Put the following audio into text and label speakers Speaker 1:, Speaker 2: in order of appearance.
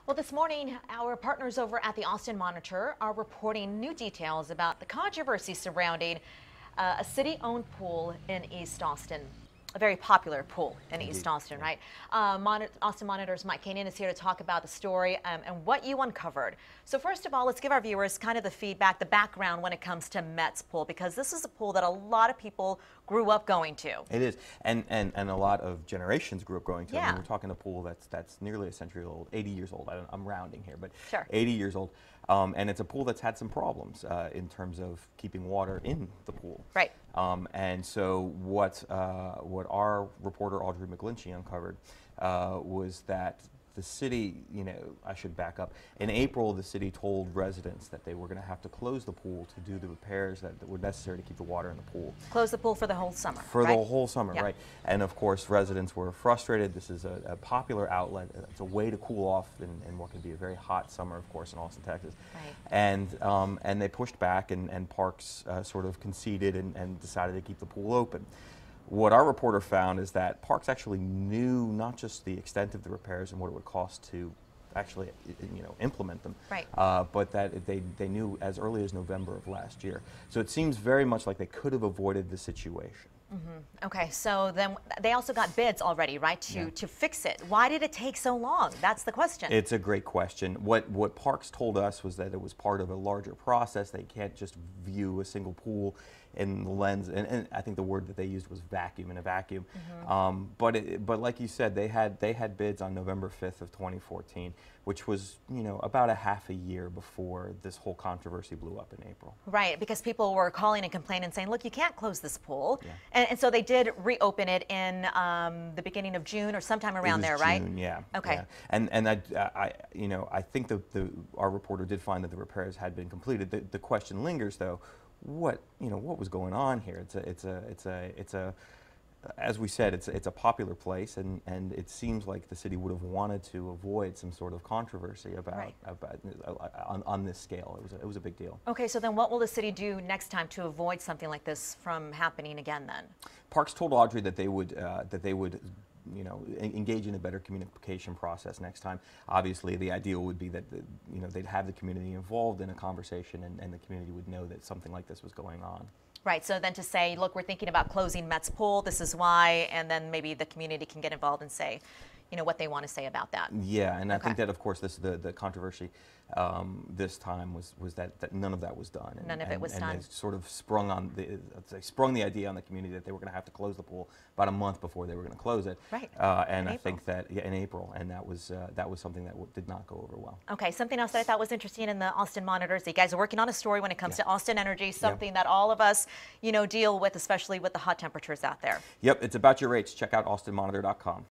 Speaker 1: Well, this morning, our partners over at the Austin Monitor are reporting new details about the controversy surrounding a city-owned pool in East Austin. A very popular pool in
Speaker 2: Indeed.
Speaker 1: East Austin,
Speaker 2: Yeah.
Speaker 1: right? Austin Monitor's Mike Kanan is here to talk about the story and what you uncovered. So first of all, let's give our viewers kind of the feedback, the background when it comes to Metz Pool, because this is a pool that a lot of people grew up going to.
Speaker 2: It is, and a lot of generations grew up going to. I
Speaker 1: Yeah.
Speaker 2: mean, we're talking a pool that's nearly a century old, 80 years old. I'm rounding here, but
Speaker 1: Sure.
Speaker 2: 80 years old. And it's a pool that's had some problems in terms of keeping water in the pool.
Speaker 1: Right.
Speaker 2: And so what our reporter Audrey McGlinchey uncovered was that the city, I should back up. In April, the city told residents that they were going to have to close the pool to do the repairs that were necessary to keep the water in the pool.
Speaker 1: Close the pool for the whole summer,
Speaker 2: For
Speaker 1: right?
Speaker 2: the whole summer,
Speaker 1: Yeah.
Speaker 2: right. And of course, residents were frustrated. This is a popular outlet. It's a way to cool off in what can be a very hot summer, of course, in Austin, Texas.
Speaker 1: Right.
Speaker 2: And they pushed back, and Parks sort of conceded and decided to keep the pool open. What our reporter found is that Parks actually knew not just the extent of the repairs and what it would cost to actually, implement them,
Speaker 1: Right.
Speaker 2: but that they knew as early as November of last year. So it seems very much like they could have avoided the situation.
Speaker 1: Okay, so then they also got bids already, right, to fix it. Why did it take so long? That's the question.
Speaker 2: It's a great question. What Parks told us was that it was part of a larger process. They can't just view a single pool in the lens, and I think the word that they used was vacuum, in a vacuum. But like you said, they had bids on November 5th of 2014, which was about a half a year before this whole controversy blew up in April.
Speaker 1: Right, because people were calling and complaining, saying, look, you can't close this pool.
Speaker 2: Yeah.
Speaker 1: And so they did reopen it in the beginning of June or sometime around
Speaker 2: It was
Speaker 1: there, right?
Speaker 2: June, yeah.
Speaker 1: Okay.
Speaker 2: Yeah. And I think our reporter did find that the repairs had been completed. The question lingers, though, what was going on here? As we said, it's a popular place, and it seems like the city would have wanted to avoid some sort of controversy about on this scale. It was a big deal.
Speaker 1: Okay, so then what will the city do next time to avoid something like this from happening again then?
Speaker 2: Parks told Audrey that they would engage in a better communication process next time. Obviously, the ideal would be that they'd have the community involved in a conversation, and the community would know that something like this was going on.
Speaker 1: Right, so then to say, look, we're thinking about closing Metz Pool, this is why, and then maybe the community can get involved and say, what they want to say about that.
Speaker 2: Yeah, and I think that, of course, the controversy this time was that none of that was done.
Speaker 1: None of it was done.
Speaker 2: And they sort of sprung the idea on the community that they were going to have to close the pool about a month before they were going to close it.
Speaker 1: Right.
Speaker 2: And I think that in April, and that was something that did not go over well.
Speaker 1: Okay, something else that I thought was interesting in the Austin Monitor is you guys are working on a story when it comes to Austin Energy, something that all of us, deal with, especially with the hot temperatures out there.
Speaker 2: Yep, it's about your rates. Check out austinmonitor.com.